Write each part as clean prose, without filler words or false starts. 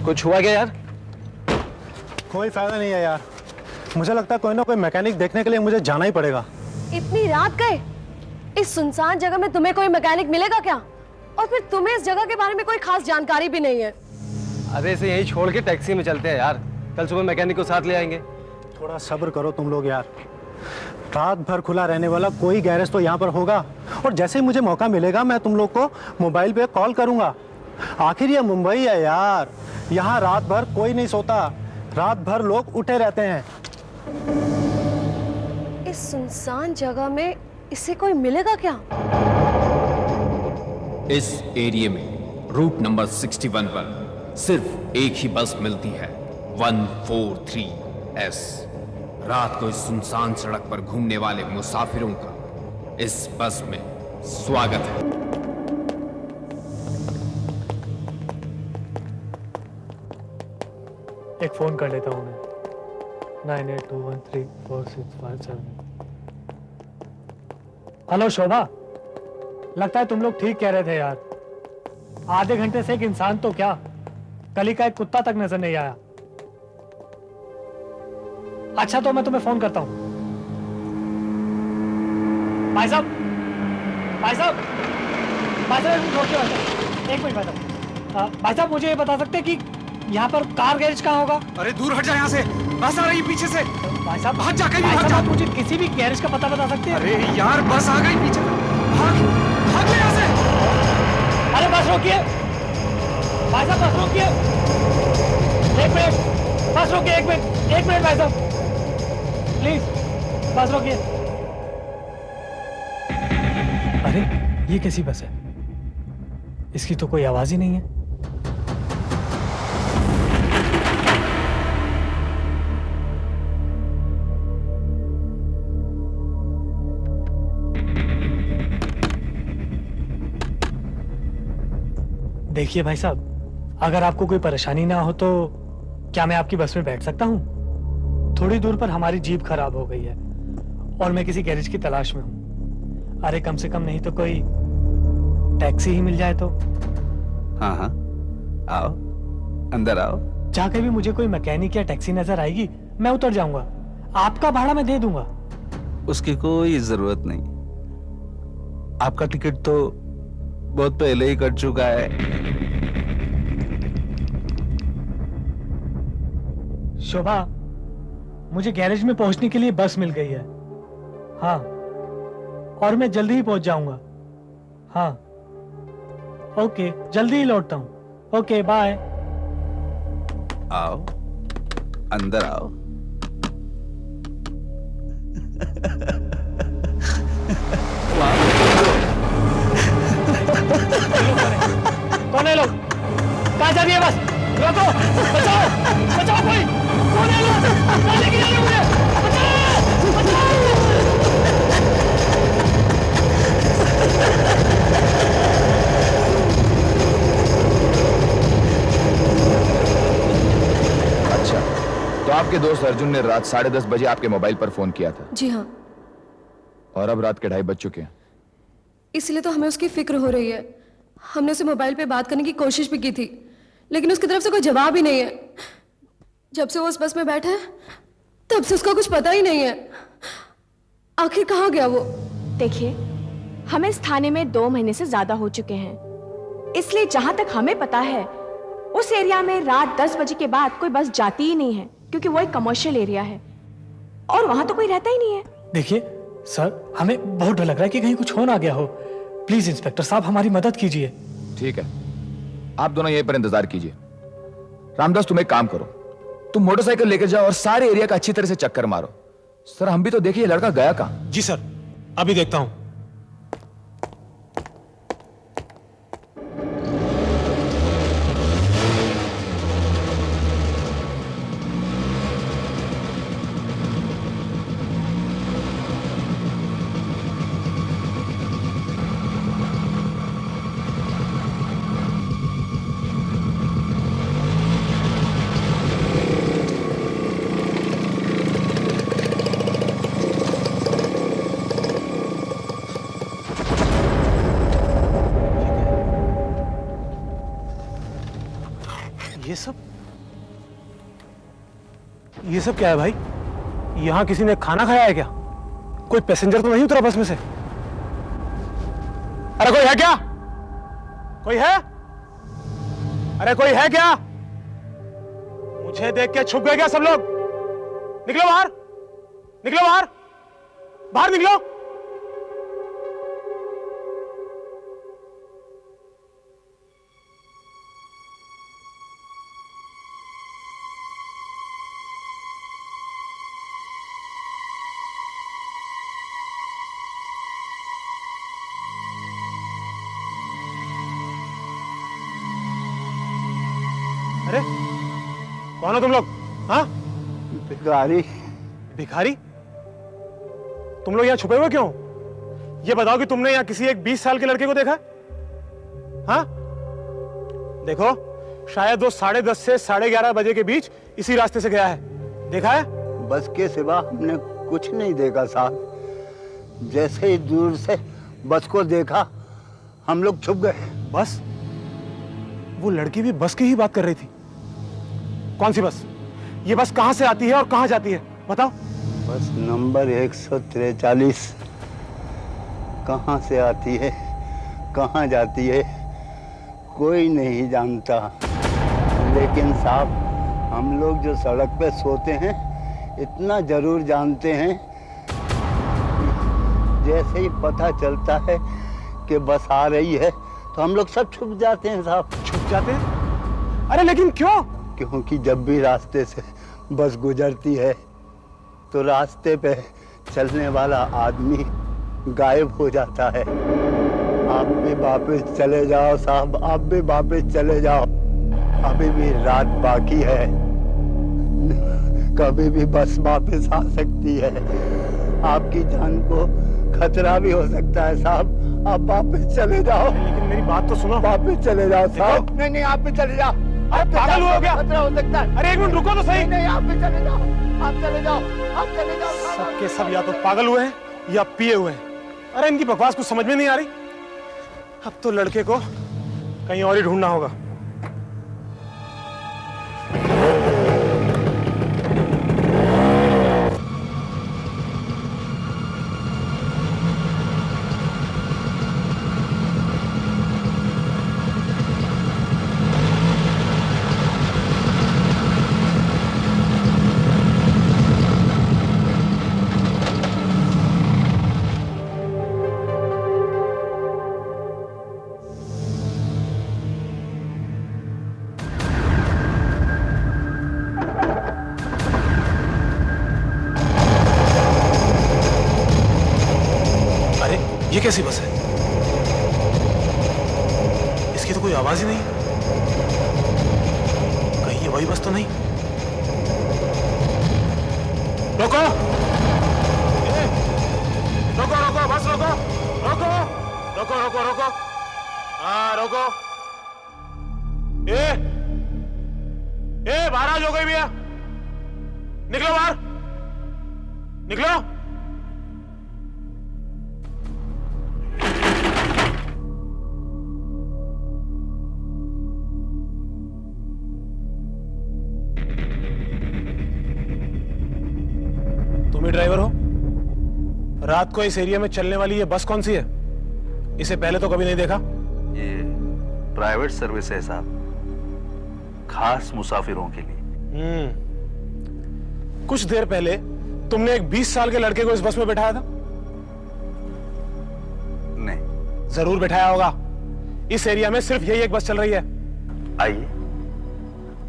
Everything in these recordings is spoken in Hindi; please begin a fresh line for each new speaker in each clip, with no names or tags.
कुछ हुआ क्या यार?
कोई फायदा नहीं है यार, मुझे लगता है कोई ना कोई मैकेनिक देखने के लिए मुझे जाना ही पड़ेगा।
इतनी रात गए, इस सुनसान जगह में तुम्हें कोई मैकेनिक मिलेगा क्या? और फिर तुम्हें इस जगह के बारे में कोई खास जानकारी भी नहीं है।
अरे इसे यहीं छोड़ के टैक्सी में चलते हैं यार, कल सुबह मैकेनिक को साथ ले आएंगे।
थोड़ा सब्र करो तुम लोग यार, रात भर खुला रहने वाला कोई गैरेज तो यहाँ पर होगा, और जैसे ही मुझे मौका मिलेगा मैं तुम लोग को मोबाइल पे कॉल करूंगा। आखिर ये मुंबई है यार, यहाँ रात भर कोई नहीं सोता, रात भर लोग उठे रहते हैं।
इस सुनसान जगह में इसे कोई मिलेगा क्या?
इस एरिया में रूट नंबर 61 पर सिर्फ एक ही बस मिलती है, 143S। रात को इस सुनसान सड़क पर घूमने वाले मुसाफिरों का इस बस में स्वागत है।
एक फोन कर लेता हूँ मैं, 9821346557। हेलो शोभा, लगता है तुम लोग ठीक कह रहे थे यार। आधे घंटे से एक इंसान तो क्या, गली का एक कुत्ता तक नजर नहीं आया। अच्छा तो मैं तुम्हें फोन करता हूं। भाई साहब, भाई साहब, भाई साहब रोकिए भाई साहब, एक मिनट भाई साहब। भाई साहब मुझे ये बता सकते हैं कि यहाँ पर कार गैरेज कहाँ होगा?
अरे दूर हट जा यहाँ से, बस आ रही है पीछे से।
भाई साहब
भाग जा, कहीं
भाई
भाग
साहब
जा।
आप मुझे किसी भी गैरेज का पता बता सकते हैं?
अरे यार बस आ गई पीछे, भाग भाग जा यहाँ से।
अरे बस रोकिए भाई साहब, बस रोकिए, एक मिनट, बस रोकिए, एक मिनट भाई साहब प्लीज, बस रोकिए। अरे ये कैसी बस है, इसकी तो कोई आवाज ही नहीं है। देखिए भाई साहब, अगर आपको कोई परेशानी ना हो तो क्या मैं आपकी बस में बैठ सकता हूँ? थोड़ी दूर पर हमारी जीप खराब हो गई है और मैं किसी गैरेज की तलाश में हूँ। अरे कम से कम नहीं तो कोई टैक्सी ही मिल जाए तो।
हाँ हाँ, आओ, अंदर आओ।
जहाँ कभी मुझे कोई मैकेनिक या टैक्सी नजर आएगी मैं उतर जाऊंगा, आपका भाड़ा मैं दे दूंगा।
उसकी कोई जरूरत नहीं, आपका टिकट तो बहुत पहले ही कट चुका है।
शोभा, मुझे गैरेज में पहुंचने के लिए बस मिल गई है। हाँ, और मैं जल्दी ही पहुंच जाऊंगा। हाँ ओके, जल्दी ही लौटता हूं। Okay bye.
आओ, अंदर आओ।
कौन है लोग? कहाँ जा रही है बस? रोको, बचाओ, बचाओ, कोई कौन है लोग? कहाँ लेके जा रहे हो मुझे? बचाओ, बचाओ।
अच्छा, तो आपके दोस्त अर्जुन ने रात 10:30 बजे आपके मोबाइल पर फोन किया था?
जी हाँ।
और अब रात के 2:30 बज चुके हैं।
इसलिए तो हमें उसकी फिक्र हो रही है। हमने उसे मोबाइल पे बात करने की कोशिश भी की थी, लेकिन उसकी तरफ से कोई जवाब ही नहीं है। जब से वो उस बस में बैठा है तब से उसका कुछ पता ही नहीं है। आखिर कहाँ गया वो?
देखिए, हम इस थाने में 2 महीने से ज्यादा हो चुके हैं, इसलिए जहां तक हमें पता है उस एरिया में रात 10 बजे के बाद कोई बस जाती ही नहीं है, क्योंकि वो एक कमर्शियल एरिया है और वहां तो कोई रहता ही नहीं है।
देखिए सर, हमें बहुत डर लग रहा है कि कहीं कुछ हो ना गया हो। प्लीज इंस्पेक्टर साहब हमारी मदद कीजिए।
ठीक है, आप दोनों यहीं पर इंतजार कीजिए। रामदास, तुम एक काम करो, तुम मोटरसाइकिल लेकर जाओ और सारे एरिया का अच्छी तरह से चक्कर मारो। सर हम भी तो देखिए लड़का गया कहां।
जी सर, अभी देखता हूँ।
ये सब ये सब क्या है भाई? यहाँ किसी ने खाना खाया है क्या? कोई पैसेंजर तो नहीं उतरा बस में से? अरे कोई है क्या? कोई है? अरे कोई है क्या? मुझे देख के छुप गए क्या सब लोग? निकलो बाहर, निकलो बाहर, बाहर निकलो। अरे कौन हो तुम लोग? हाँ,
भिखारी।
भिखारी? तुम लोग यहाँ छुपे हुए क्यों? ये बताओ कि तुमने यहाँ किसी एक 20 साल के लड़के को देखा? हाँ, देखो शायद वो 10:30 से 11:30 बजे के बीच इसी रास्ते से गया है। देखा है?
बस के सिवा हमने कुछ नहीं देखा साहब। जैसे ही दूर से बस को देखा हम लोग छुप गए।
बस? वो लड़की भी बस की ही बात कर रही थी। कौन सी बस? ये बस कहां से आती है और कहां जाती है? बताओ।
बस नंबर 143 कहां से आती है, कहां जाती है, कोई नहीं जानता। लेकिन साहब, हम लोग जो सड़क पे सोते हैं इतना जरूर जानते हैं, जैसे ही पता चलता है कि बस आ रही है तो हम लोग सब छुप जाते हैं साहब।
छुप जाते हैं? अरे लेकिन क्यों?
क्योंकि जब भी रास्ते से बस गुजरती है तो रास्ते पे चलने वाला आदमी गायब हो जाता है। आप भी वापस चले जाओ साहब, आप भी वापस चले जाओ। अभी भी रात बाकी है, कभी भी बस वापस आ सकती है। आपकी जान को खतरा भी हो सकता है साहब। आप वापस चले जाओ।
लेकिन मेरी बात तो सुनो।
वापस चले जाओ साहब। नहीं नहीं, आप भी चले जाओ।
आप पागल हो गया?
खतरा हो सकता है।
अरे एक मिनट रुको तो सही।
नहीं, आप भी चले जाओ, आप चले जाओ, आप चले जाओ।
सबके सब या तो पागल हुए हैं या पिए हुए हैं। अरे इनकी बकवास कुछ समझ में नहीं आ रही। अब तो लड़के को कहीं और ही ढूंढना होगा। ये कैसी बस है? इसकी तो कोई आवाज ही नहीं। कहीं ये वही बस तो नहीं? रोको! रोको रोको, बस रोको! रोको रोको रोको रोको! हाँ रोको! बाहर आ, जो गई भैया, निकलो बाहर, निकलो। तुम ही ड्राइवर हो? रात को इस एरिया में चलने वाली ये बस कौन सी है? इसे पहले तो कभी नहीं देखा।
ये प्राइवेट सर्विस है साहब, खास मुसाफिरों के लिए।
कुछ देर पहले तुमने एक 20 साल के लड़के को इस बस में बैठाया था?
नहीं।
जरूर बैठाया होगा। इस एरिया में सिर्फ यही एक बस चल रही है।
आइए,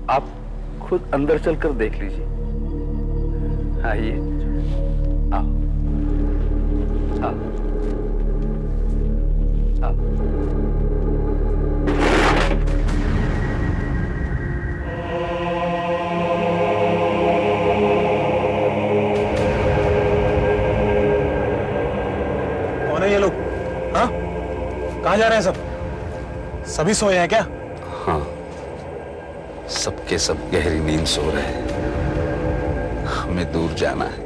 आप खुद अंदर चलकर देख लीजिए। आइए, आओ, आओ, आओ।
कौन है ये लोग? हाँ, कहाँ जा रहे हैं सब? सभी सोए हैं क्या?
हाँ, सबके सब गहरी नींद सो रहे हैं। हमें दूर जाना है,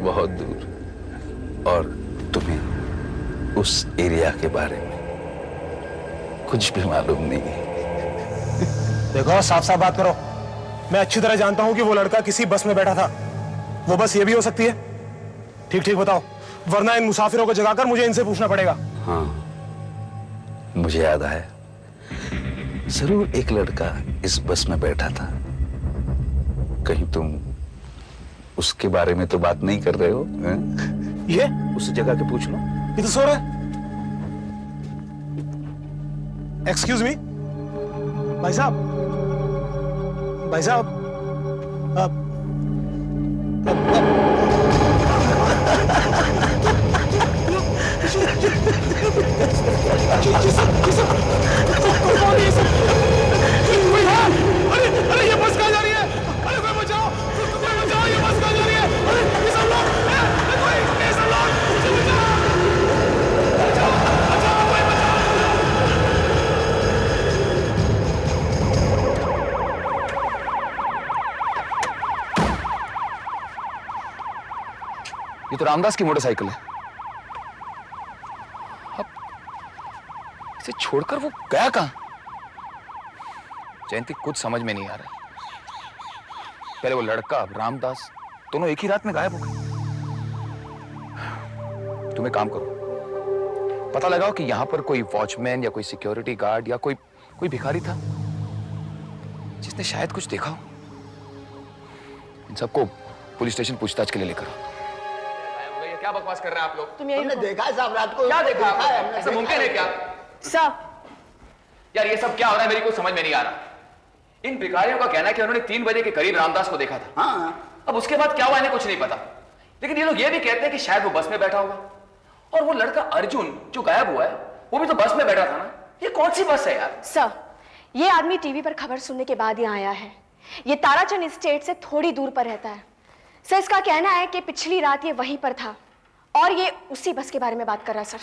बहुत दूर, और तुम्हें उस एरिया के बारे में कुछ भी मालूम नहीं है।
देखो, साफ साफ बात करो। मैं अच्छी तरह जानता हूं कि वो लड़का किसी बस में बैठा था। वो बस ये भी हो सकती है। ठीक ठीक बताओ, वरना इन मुसाफिरों को जगाकर मुझे इनसे पूछना पड़ेगा।
हाँ, मुझे याद आया, जरूर एक लड़का इस बस में बैठा था। कहीं तुम उसके बारे में तो बात नहीं कर रहे हो?
ये
उस जगह के पूछ लो।
ये तो सो रहा है। एक्सक्यूज मी, भाई साहब, भाई साहब,
अरे ये बस कहाँ जा रही है? अरे कोई बचाओ, कोई बचाओ, ये बस कहाँ जा रही है? अरे ये सब लोग, ये सब लोग, मुझे बचाओ, बचाओ, बचाओ, कोई बचाओ।
ये तो रामदास की मोटरसाइकिल है। अब इसे छोड़कर वो गया कहां? जयंती, कुछ समझ में नहीं आ रहा। पहले वो लड़का, अब रामदास, दोनों एक ही रात में गायब हो गए। तुम एक काम करो, पता लगाओ कि यहां पर कोई वॉचमैन या कोई सिक्योरिटी गार्ड या कोई भिखारी था जिसने शायद कुछ देखा हो। इन सबको पुलिस स्टेशन पूछताछ के लिए लेकर आओ। क्या बकवास कर रहे हैं आप लोग?
तुमने देखा है साहब रात को?
क्या देखा?
है
ऐसा मुमकिन है क्या?
सर,
यार ये सब क्या हो रहा है, मेरी कुछ समझ में नहीं आ रहा। इन भिखारियों का कहना है कि उन्होंने 3 बजे के करीब रामदास को देखा था।
हाँ।
अब उसके बाद क्या हुआ इन्हें कुछ नहीं पता, लेकिन ये लोग ये भी कहते हैं कि शायद वो बस में बैठा होगा। और वो लड़का अर्जुन जो गायब हुआ है, वो भी तो बस में बैठा था ना। ये कौन सी बस है यार?
सर, ये आदमी टीवी पर खबर सुनने के बाद यहाँ आया है। ये ताराचंद एस्टेट से थोड़ी दूर पर रहता है। सर, इसका कहना है कि पिछली रात ये वहीं पर था और ये उसी बस के बारे में बात कर रहा है। सर,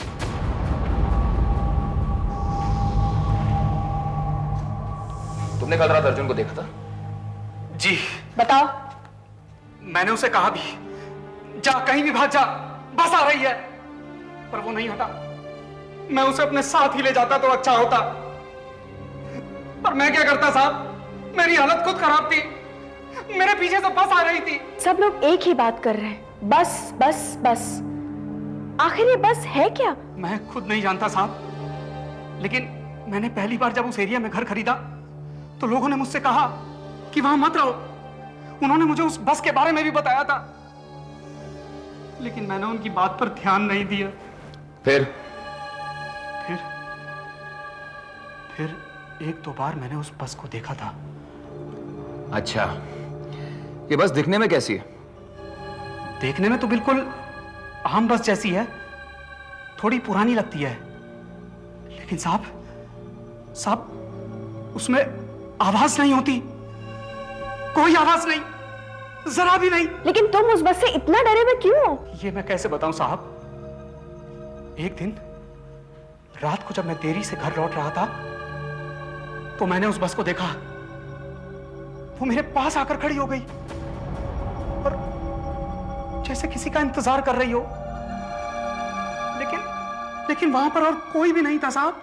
तुमने कल रात अर्जुन को देखा था?
जी,
बताओ।
मैंने उसे कहा भी, जा कहीं भी भाग जा, बस आ रही है, पर वो नहीं हटा। मैं उसे अपने साथ ही ले जाता तो अच्छा होता, पर मैं क्या करता साहब, मेरी हालत खुद खराब थी। मेरे पीछे से बस आ रही थी।
सब लोग एक ही बात कर रहे हैं, बस बस बस। आखिर ये बस है क्या?
मैं खुद नहीं जानता साहब, लेकिन मैंने पहली बार जब उस एरिया में घर खरीदा तो लोगों ने मुझसे कहा कि वहां मत रहो। उन्होंने मुझे उस बस के बारे में भी बताया था, लेकिन मैंने उनकी बात पर ध्यान नहीं दिया।
फिर
एक दो बार मैंने उस बस को देखा था।
अच्छा, ये बस दिखने में कैसी है?
देखने में तो बिल्कुल आम बस जैसी है, थोड़ी पुरानी लगती है, लेकिन साहब उसमें आवाज नहीं होती, कोई आवाज नहीं, जरा भी नहीं।
लेकिन तुम उस बस से इतना डरे हुए क्यों हो?
ये मैं कैसे बताऊं साहब। एक दिन रात को जब मैं देरी से घर लौट रहा था तो मैंने उस बस को देखा। वो मेरे पास आकर खड़ी हो गई और जैसे किसी का इंतजार कर रही हो, लेकिन वहां पर और कोई भी नहीं था साहब।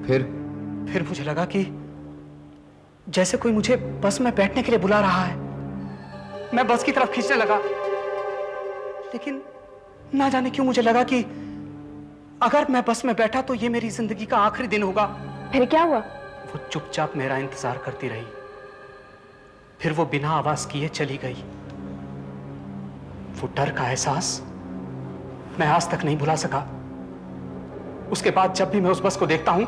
फिर
मुझे लगा कि जैसे कोई मुझे बस में बैठने के लिए बुला रहा है। मैं बस की तरफ खींचने लगा, लेकिन ना जाने क्यों मुझे लगा कि अगर मैं बस में बैठा तो ये मेरी जिंदगी का आखिरी दिन होगा।
फिर क्या हुआ?
वो चुपचाप मेरा इंतजार करती रही, फिर वो बिना आवाज किए चली गई। वो डर का एहसास मैं आज तक नहीं भुला सका। उसके बाद जब भी मैं उस बस को देखता हूं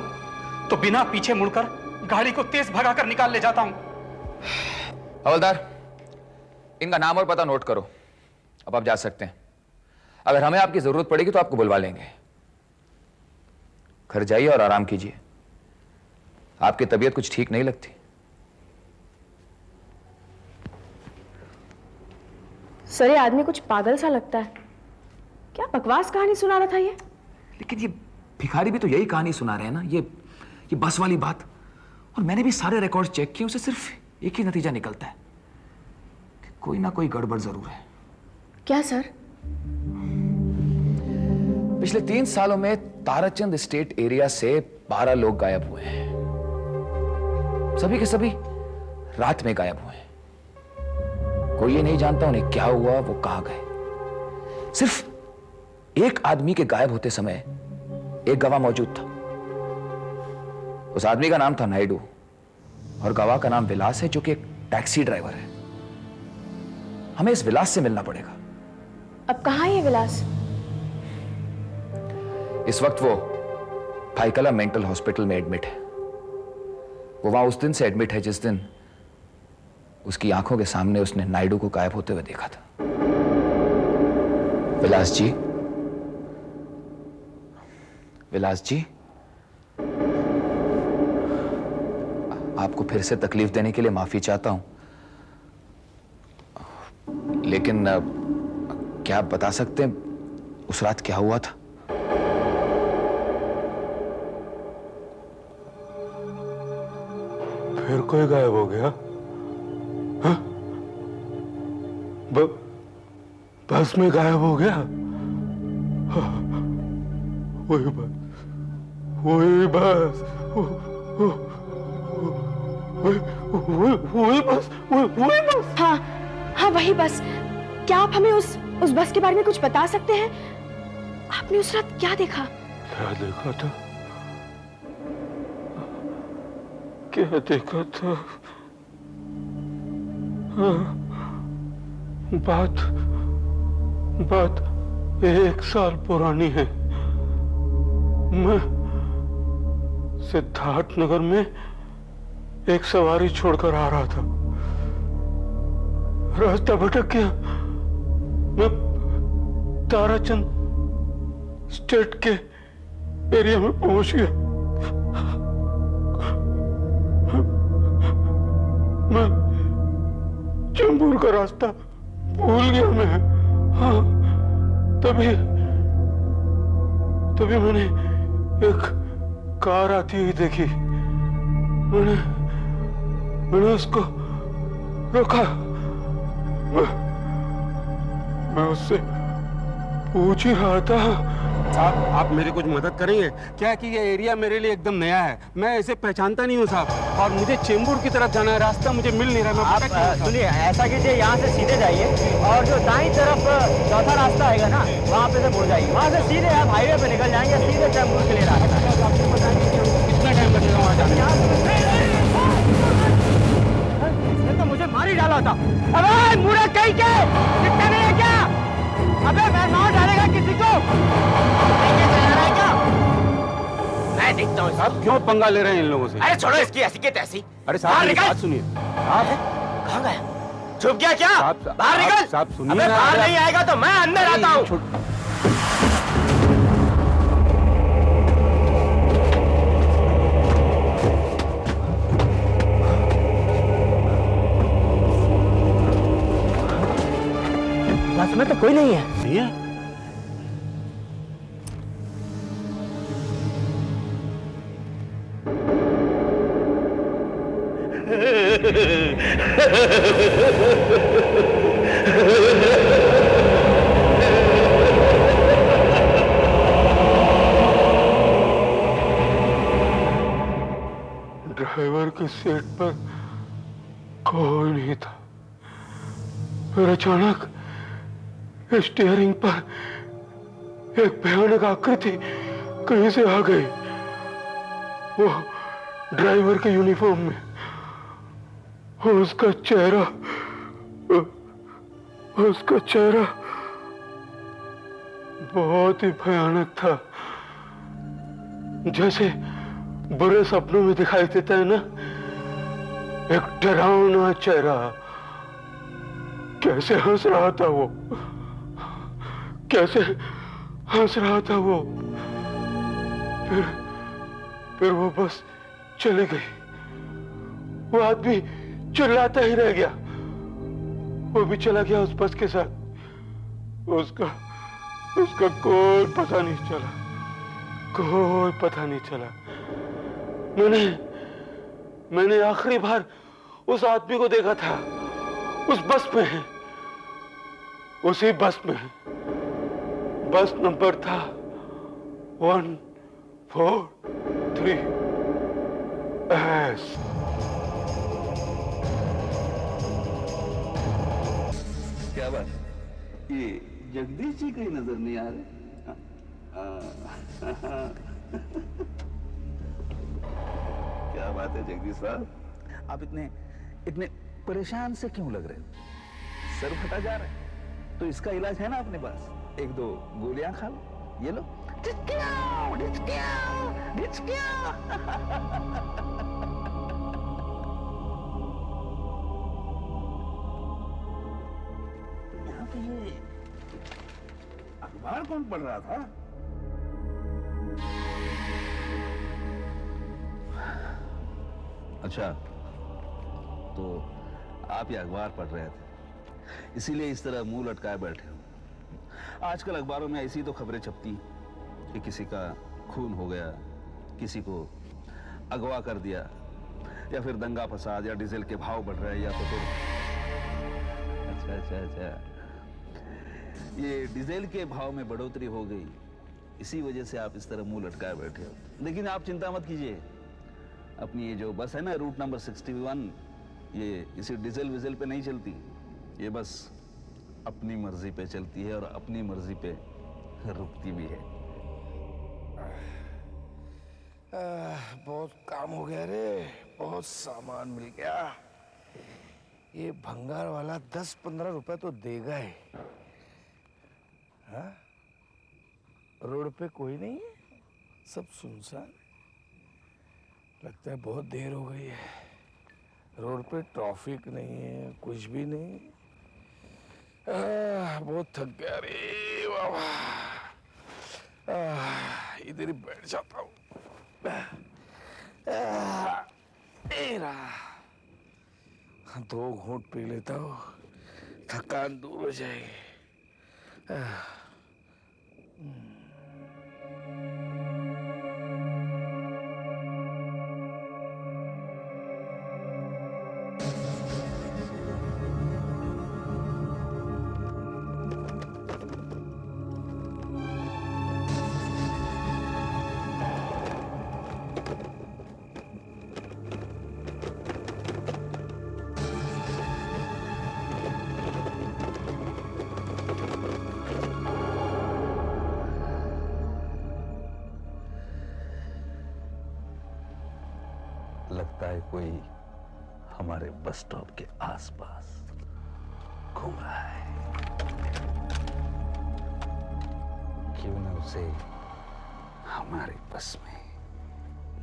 तो बिना पीछे मुड़कर गाड़ी को तेज भगाकर निकाल ले जाता हूं।
हवलदार, इनका नाम और पता नोट करो। अब आप जा सकते हैं। अगर हमें आपकी जरूरत पड़ेगी तो आपको बुलवा लेंगे। घर जाइए और आराम कीजिए। आपकी तबीयत कुछ ठीक नहीं लगती।
सर, ये आदमी कुछ पागल सा लगता है। क्या बकवास कहानी सुना रहा था ये?
लेकिन ये भिखारी भी तो यही कहानी सुना रहे हैं ना, ये बस वाली बात। और मैंने भी सारे रिकॉर्ड्स चेक किए, उसे सिर्फ एक ही नतीजा निकलता है कि कोई ना कोई गड़बड़ जरूर है।
क्या सर?
पिछले 3 सालों में ताराचंद एस्टेट एरिया से 12 लोग गायब हुए हैं। सभी के सभी रात में गायब हुए। कोई ये नहीं जानता उन्हें क्या हुआ, वो कहां गए। सिर्फ एक आदमी के गायब होते समय एक गवाह मौजूद था। उस आदमी का नाम था नायडू और गवाह का नाम विलास है, जो कि एक टैक्सी ड्राइवर है। हमें इस विलास से मिलना पड़ेगा।
अब कहाँ है ये विलास?
इस वक्त वो भाईकला मेंटल हॉस्पिटल में एडमिट है। वो वहां उस दिन से एडमिट है जिस दिन उसकी आंखों के सामने उसने नायडू को गायब होते हुए देखा था। विलास जी, विलास जी, आपको फिर से तकलीफ देने के लिए माफी चाहता हूं, लेकिन क्या आप बता सकते हैं उस रात क्या हुआ था?
फिर कोई गायब हो गया? हाँ? बस में गायब हो गया? हाँ, वही बस, वही बस, वही बस, वही बस।
हाँ हाँ, वही बस। क्या आप हमें उस बस के बारे में कुछ बता सकते हैं? आपने उस रात क्या देखा?
क्या देखा था? क्या देखा था? हाँ, बात 1 साल पुरानी है। मैं सिद्धार्थ नगर में एक सवारी छोड़कर आ रहा था। रास्ता भटक गया। मैं ताराचंद स्टेट के एरिया में पहुंच गया। मैं चेंबूर का रास्ता भूल गया मैं। हाँ, तभी मैंने एक कार आती हुई देखी। मैंने उसको रोका। मैं उससे पूछ ही रहा था।
साहब, आप मेरी कुछ मदद करेंगे क्या? कि ये एरिया मेरे लिए एकदम नया है, मैं इसे पहचानता नहीं हूँ साहब, और मुझे चेंबूर की तरफ जाना है। रास्ता मुझे मिल नहीं रहा।
आप सुनिए, ऐसा कीजिए, यहाँ से सीधे जाइए और जो दाईं तरफ चौथा रास्ता आएगा ना, वहाँ पे से मुड़ जाइए। वहाँ से सीधे आप हाईवे पे निकल जाएंगे, सीधे चेंबूर के लिए रास्ता है। आपको बताएंगे
कितना टाइम लगेगा वहाँ जाने?
तो मुझे मार ही डाला था। अबे मुड़े कहीं के दिखता नहीं है क्या? अबे मैं मार डालेगा किसी को? क्या मैं देखता हूँ।
साहब क्यों पंगा ले रहे हैं इन लोगों से?
अरे छोड़ो इसकी ऐसी के तैसी।
अरे साहब मेरी बात सुनिए।
कहाँ गया? छुप गया क्या? बाहर निकल।
साहब सुनिए,
अबे बाहर नहीं आएगा तो मैं अंदर आता हूँ। बस में तो कोई नहीं है।
नहीं है?
ड्राइवर की सीट पर कोई नहीं था। फिर अचानक स्टीयरिंग पर एक भयानक आकृति कहीं से आ गई। वो ड्राइवर के यूनिफॉर्म में। उसका चेहरा बहुत ही भयानक था, जैसे बुरे सपनों में दिखाई देता है ना, एक डरावना चेहरा। कैसे हंस रहा था वो, कैसे हंस रहा था वो। फिर वो बस चली गई। वो आदमी चिल्लाता ही रह गया। वो भी चला गया उस बस के साथ। उसका कोई पता नहीं चला, कोई पता नहीं चला। मैंने आखिरी बार उस आदमी को देखा था उस बस में, उसी बस में। बस नंबर था 143S।
जगदीश जी कहीं नजर नहीं आ रहे। क्या बात है जगदीश साहब, आप इतने इतने परेशान से क्यों लग रहे हो? सर फटा जा रहा है तो इसका इलाज है ना अपने पास, 1-2 गोलियां खा लो, ये लो। यहाँ पे ये अखबार कौन पढ़ रहा था? अच्छा, तो आप ये अखबार पढ़ रहे थे, इसीलिए इस तरह मुंह लटकाए बैठे हो। आजकल अखबारों में ऐसी तो खबरें छपती कि किसी का खून हो गया, किसी को अगवा कर दिया, या फिर दंगा फसाद, या डीजल के भाव बढ़ रहे हैं, या तो फिर अच्छा, ये डीजल के भाव में बढ़ोतरी हो गई, इसी वजह से आप इस तरह मुंह लटकाए बैठे हो। लेकिन आप चिंता मत कीजिए, अपनी ये जो बस है ना, रूट नंबर 61, ये इसी डीजल विजल पे नहीं चलती, ये बस अपनी मर्जी पे चलती है और अपनी मर्जी पे रुकती भी है।
बहुत काम हो गया रे, बहुत सामान मिल गया। ये भंगार वाला 10-15 रुपए तो देगा ही। हाँ? रोड पे कोई नहीं है, सब सुनसान। लगता है बहुत देर हो गई है। रोड पे ट्रैफिक नहीं है, कुछ भी नहीं। बहुत थक गया रे बाबा। इधर ही बैठ जाता हूँ। रहा 2 घूंट पी लेता हूँ, थकान दूर हो जाएगी।
लगता है कोई हमारे बस स्टॉप के आसपास घूम रहा है। क्यों न उसे हमारे बस में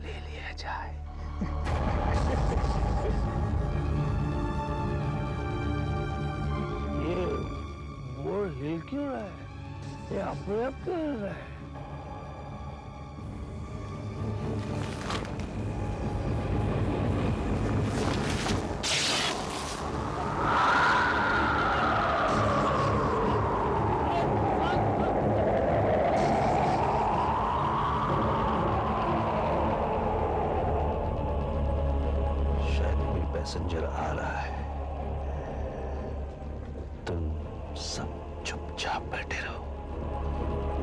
ले लिया जाए।
ये वो हिल क्यों रहा है? ये अपने आप कर रहा है।
पैसेंजर आ रहा है, तुम सब चुपचाप बैठे रहो,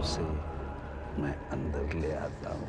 उसे मैं अंदर ले आता हूं।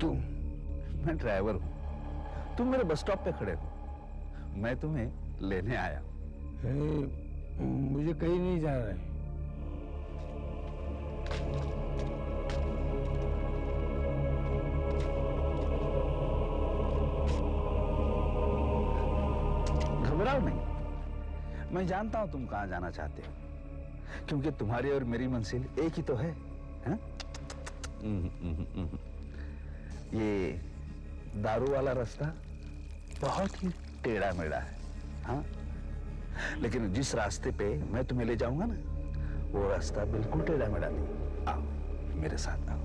तुम?
मैं ड्राइवर हूं, तुम मेरे बस स्टॉप पे खड़े हो, मैं तुम्हें लेने आया हूं।
मुझे कहीं नहीं जाना है।
घबराओ नहीं, मैं जानता हूं तुम कहां जाना चाहते हो, क्योंकि तुम्हारी और मेरी मंजिल एक ही तो है? दारू वाला रास्ता बहुत ही टेढ़ा मेढ़ा है, हाँ, लेकिन जिस रास्ते पे मैं तुम्हें ले जाऊंगा ना, वो रास्ता बिल्कुल टेढ़ा मेढ़ा नहीं। आओ मेरे साथ आओ,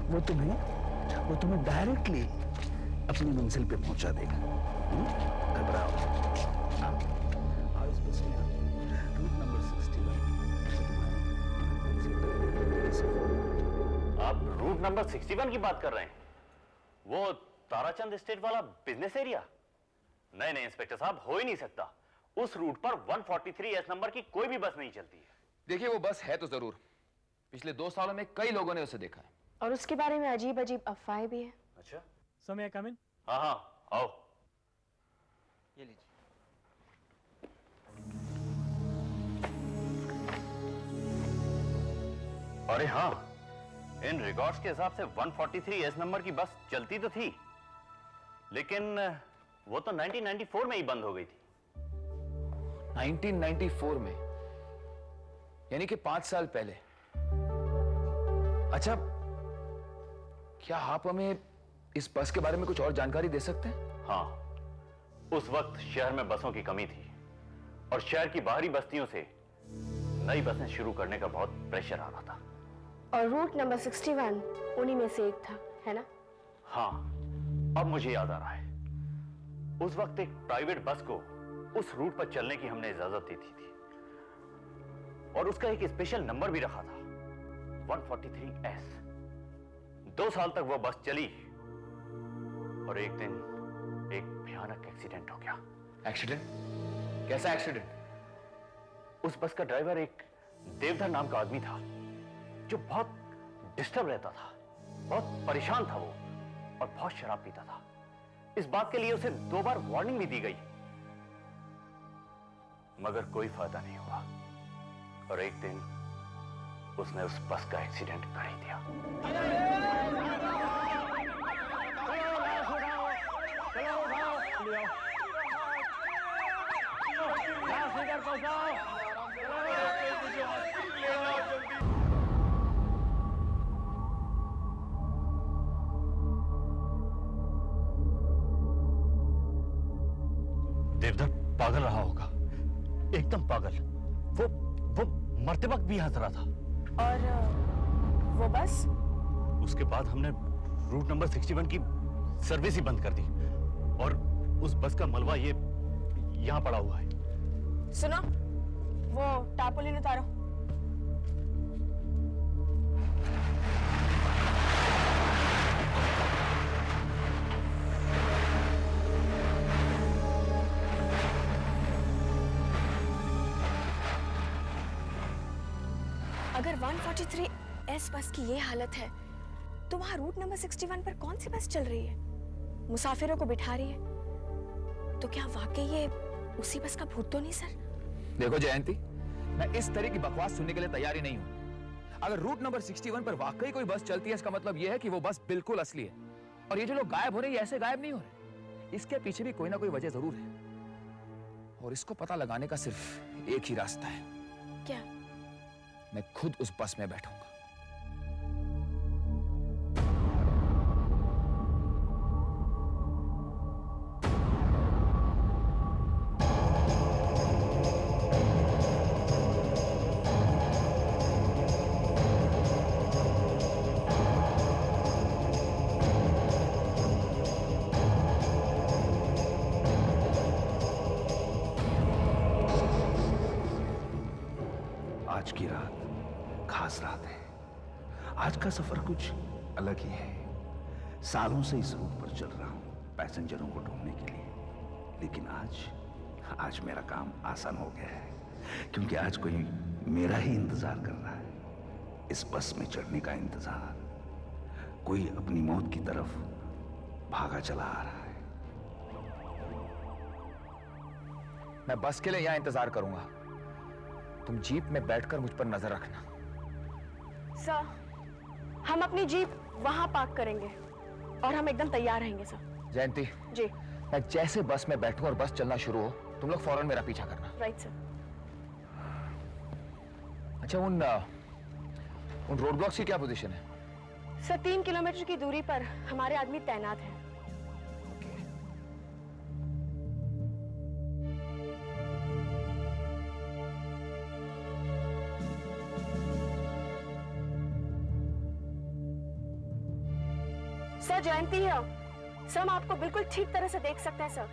वो तुम्हें डायरेक्टली अपनी मंजिल पे पहुंचा देगा। घबराओ, आओ इस बस में, रूट नंबर 61।
आप रूट नंबर 61 की बात कर रहे हैं? वो ताराचंद एस्टेट वाला बिजनेस एरिया? नहीं नहीं इंस्पेक्टर साहब, हो ही नहीं सकता। उस रूट पर 143 नंबर की कोई भी बस नहीं चलती है।
देखिए वो बस है तो जरूर, पिछले 2 सालों में कई लोगों ने उसे देखा है।
और उसके बारे में अजीब अजीब अफवाहें भी हैं।
अच्छा,
समय कम इन।
हाँ हाँ आओ।
ये लीजिए।
अरे हाँ, इन रिकॉर्ड्स के हिसाब से 143 नंबर की बस चलती तो थी, लेकिन वो तो 1994 में ही बंद हो गई थी।
1994 में, यानी कि 5 साल पहले। अच्छा, क्या आप हमें इस बस के बारे में कुछ और जानकारी दे सकते हैं?
हाँ, उस वक्त शहर में बसों की कमी थी और शहर की बाहरी बस्तियों से नई बसें शुरू करने का बहुत प्रेशर आ रहा था।
और रूट नंबर 61 उन्हीं में से एक था, है ना?
हाँ, अब मुझे याद आ रहा है। उस वक्त एक प्राइवेट बस को उस रूट पर चलने की हमने इजाजत दी थी और उसका एक स्पेशल नंबर भी रखा था, 143S। 2 साल तक वो बस चली और एक दिन एक भयानक एक्सीडेंट हो गया।
एक्सीडेंट? कैसा एक्सीडेंट?
उस बस का ड्राइवर एक देवधर नाम का आदमी था जो बहुत डिस्टर्ब रहता था, बहुत परेशान था वो और बहुत शराब पीता था। इस बात के लिए उसे 2 बार वार्निंग भी दी गई, मगर कोई फायदा नहीं हुआ और एक दिन उसने उस बस का एक्सीडेंट कर ही दिया।
देवधर पागल रहा होगा, एकदम पागल। वो मरते वक्त भी हंस रहा था।
और वो बस?
उसके बाद हमने रूट नंबर 61 की सर्विस ही बंद कर दी और उस बस का मलबा ये यहां पड़ा हुआ है।
सुनो, वो टार्पोलिन उतारो। अगर 143S बस की ये हालत है तो वहां रूट नंबर 61 पर कौन सी बस चल रही है, मुसाफिरों को बिठा रही है? तो क्या वाकई ये उसी बस का भूत तो नहीं सर?
देखो जयंती, मैं इस तरह की बकवास सुनने के लिए तैयार ही नहीं हूं। अगर रूट नंबर 61 पर वाकई कोई बस चलती है, इसका मतलब यह है कि वो बस बिल्कुल असली है और ये जो लोग गायब हो रहे हैं ऐसे गायब नहीं हो रहे। इसके पीछे भी कोई ना कोई वजह जरूर है और इसको पता लगाने का सिर्फ एक ही रास्ता है।
क्या?
मैं खुद उस बस में बैठूंगा।
आज की रात खास रात है। आज का सफर कुछ अलग ही है। सालों से इस रूट पर चल रहा हूं पैसेंजरों को ढूंढने के लिए, लेकिन आज मेरा काम आसान हो गया है क्योंकि आज कोई मेरा ही इंतजार कर रहा है। इस बस में चढ़ने का इंतजार। कोई अपनी मौत की तरफ भागा चला आ रहा है।
मैं बस के लिए यहां इंतजार करूंगा, तुम जीप में बैठकर मुझ पर नजर रखना।
सर, हम अपनी जीप वहां पार्क करेंगे और हम एकदम तैयार रहेंगे सर।
जयंती
जी।
मैं जैसे बस में बैठूं और बस चलना शुरू हो, तुम लोग फौरन मेरा पीछा करना।
Right sir.
अच्छा, उन रोड ब्लॉक्स की क्या पोजीशन है?
सर, 3 किलोमीटर की दूरी पर हमारे आदमी तैनात हैं सर जयंती है सर, हम आपको बिल्कुल ठीक तरह से देख सकते हैं सर।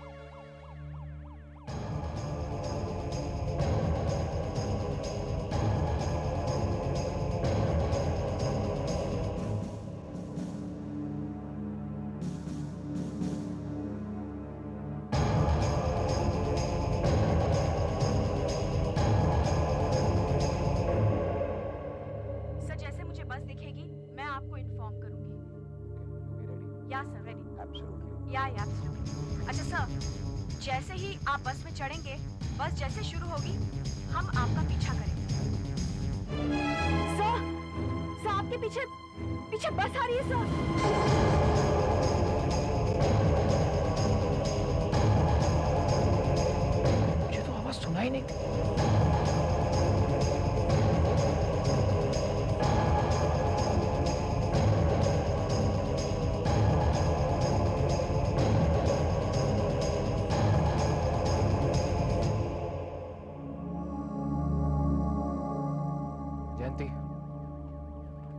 सर जैसे मुझे बस दिखेगी मैं आपको इन्फॉर्म करूंगी। या सर रेडी। या एब्सोल्युटली। अच्छा सर, जैसे ही आप बस में चढ़ेंगे, बस जैसे शुरू होगी हम आपका पीछा करेंगे। सर आपके पीछे पीछे बस आ रही है सर।
मुझे तो आवाज सुनाई नहीं थी।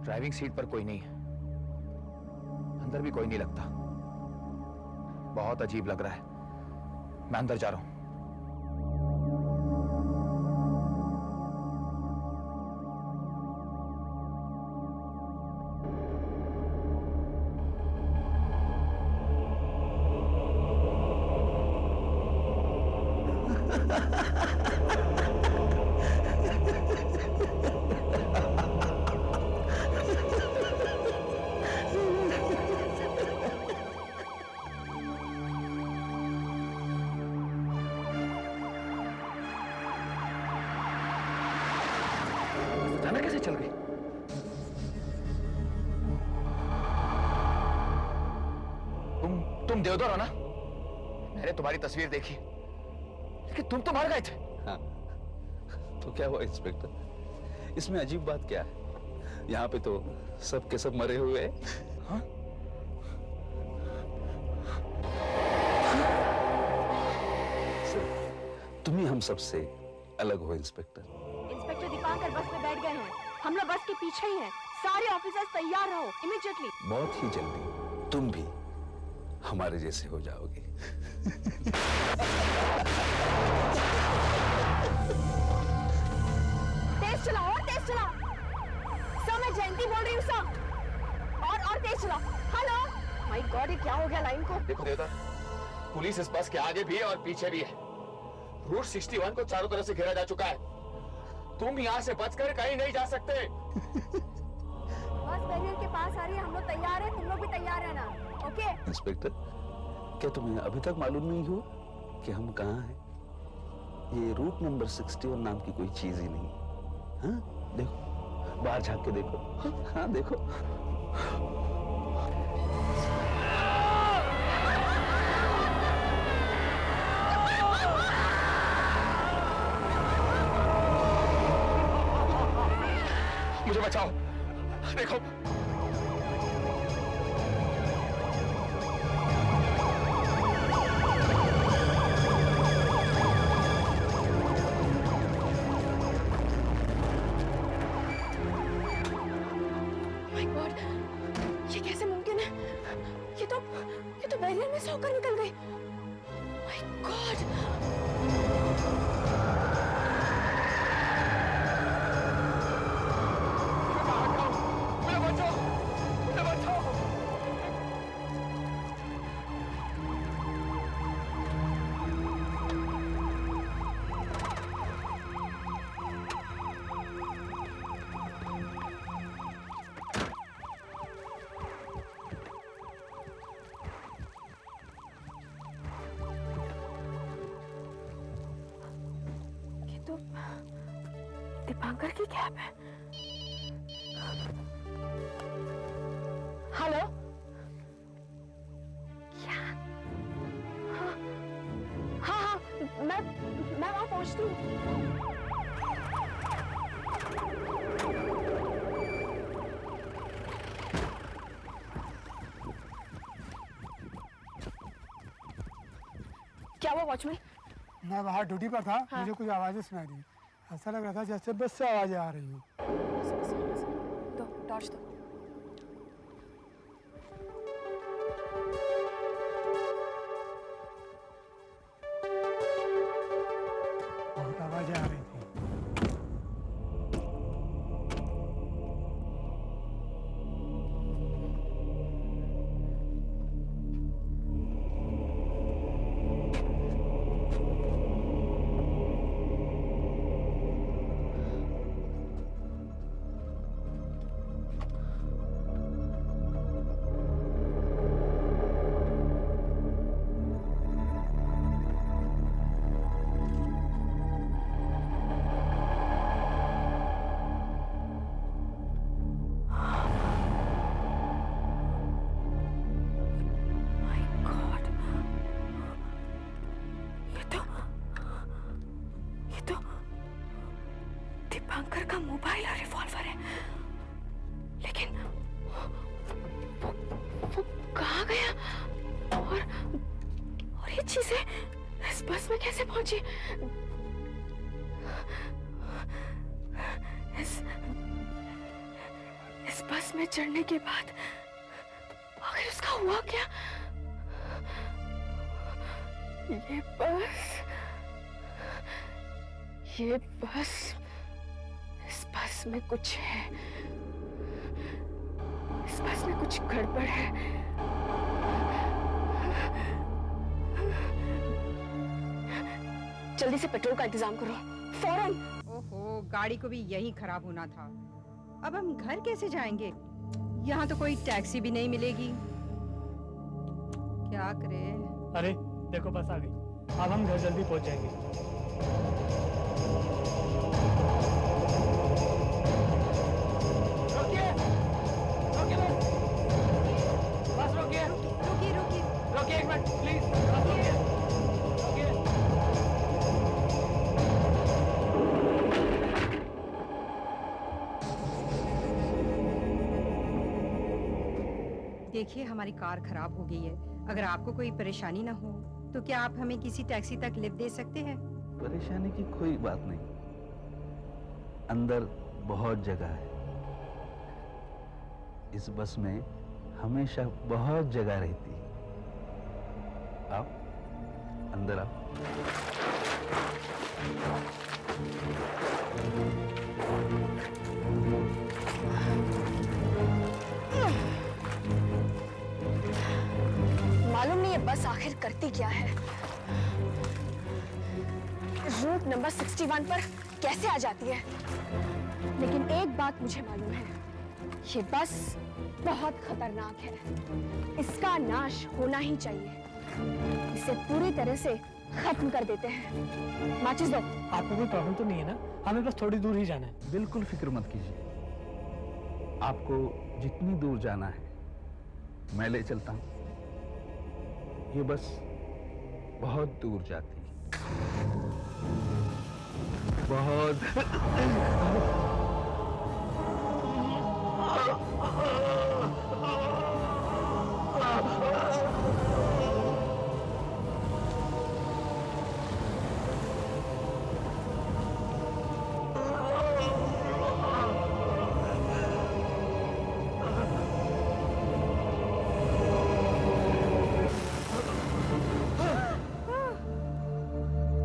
ड्राइविंग सीट पर कोई नहीं है, अंदर भी कोई नहीं लगता। बहुत अजीब लग रहा है, मैं अंदर जा रहा हूं। कैसे चल गई? तुम देवदर हो ना? मैंने तुम्हारी तस्वीर देखी, लेकिन तुम तो मर गए थे।
हाँ, तो क्या हुआ इंस्पेक्टर? इसमें अजीब बात क्या है? यहाँ पे तो सब के सब मरे हुए हैं। हाँ? तुम ही हम सबसे अलग हो इंस्पेक्टर।
इंस्पेक्टर दीपांकर बस में बैठ गए हैं, हम लोग बस के पीछे ही हैं। सारे ऑफिसर्स तैयार रहो इमीडिएटली।
बहुत ही जल्दी तुम भी हमारे जैसे हो जाओगे।
तेज चलाओ और तेज चलाओ। सर मैं जयंती बोल रही हूँ सर। और तेज चलाओ। हेलो माय गॉड, ये क्या हो गया लाइन को?
देखो देवता, पुलिस इस बस के आगे भी है और पीछे भी है। रूट 61 को चारों तरफ से घेरा जा चुका है। तुम यहाँ से बचकर कहीं नहीं जा सकते।
बस बैरियर के पास आ रही है, हम लोग तैयार हैं, तुम लोग भी तैयार है ना? ओके
इंस्पेक्टर, क्या तुम्हें अभी तक मालूम नहीं हुआ कि हम कहाँ हैं? ये रूट नंबर 61 नाम की कोई चीज ही नहीं। हाँ देखो, बाहर झांक के देखो। हाँ देखो।
मुझे बचाओ, देखो।
माय गॉड, ये कैसे मुमकिन है? ये तो बैरियर में से होकर निकल गई। My God. दीपांकर की कैब है। हेलो क्या? हाँ हाँ हाँ, मैं वहां पहुंचती हूँ। क्या हुआ वॉचमैन?
मैं बाहर ड्यूटी पर था। हाँ। मुझे कुछ आवाजें सुनाई दी। ऐसा लग रहा था जैसे बस से आवाजें आ रही हूँ।
दो टॉर्च दो। कहाँ गया? और ये चीजें इस बस में कैसे पहुंची? इस बस में चढ़ने के बाद आखिर उसका हुआ क्या? ये बस इस बस में कुछ है। इस बस में कुछ गड़बड़ है। जल्दी से पेट्रोल का इंतजाम करो, फौरन।
ओहो, गाड़ी को भी यहीं खराब होना था। अब हम घर कैसे जाएंगे? यहाँ तो कोई टैक्सी भी नहीं मिलेगी। क्या करें?
अरे देखो बस आ गई, अब हम घर जल्दी पहुंच जाएंगे।
रोकिए, रोकिए बस रोकिए,
रुकिए रुकिए
रोकिए एक मिनट प्लीज, बस रोकिए, रोकिए।
देखिए, हमारी कार खराब हो गई है। अगर आपको कोई परेशानी ना हो तो क्या आप हमें किसी टैक्सी तक लिफ्ट दे सकते हैं?
परेशानी की कोई बात नहीं, अंदर बहुत जगह है। इस बस में हमेशा बहुत जगह रहती है। आओ अंदर आओ।
मालूम नहीं ये बस आखिर करती क्या है। रूट नंबर 61 पर कैसे आ जाती है। लेकिन एक बात मुझे मालूम है, ये बस बहुत खतरनाक है। इसका नाश होना ही चाहिए। इसे पूरी तरह से खत्म कर देते हैं। माचिस दो।
आपको कोई प्रॉब्लम तो नहीं है ना? हमें बस थोड़ी दूर ही जाना है।
बिल्कुल फिक्र मत कीजिए, आपको जितनी दूर जाना है मैं ले चलता हूँ। ये बस बहुत दूर जाती है, बहुत।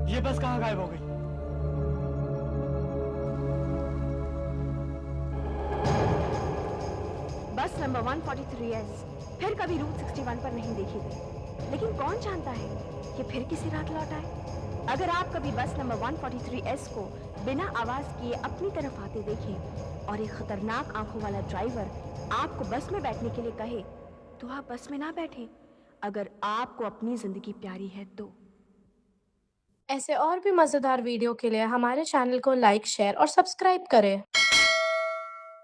ये बस कहाँ गायब हो गई?
बस नंबर 143S फिर कभी रूट 61 पर नहीं देखी गई। लेकिन कौन जानता है कि फिर किसी रात लौट आए। अगर आप कभी बस नंबर 143S को बिना आवाज किए अपनी तरफ आते देखें और एक खतरनाक आंखों वाला ड्राइवर आपको बस में बैठने के लिए कहे, तो आप बस में ना बैठें। अगर आपको अपनी जिंदगी प्यारी है तो।
ऐसे और भी मजेदार वीडियो के लिए हमारे चैनल को लाइक, शेयर और सब्सक्राइब करें।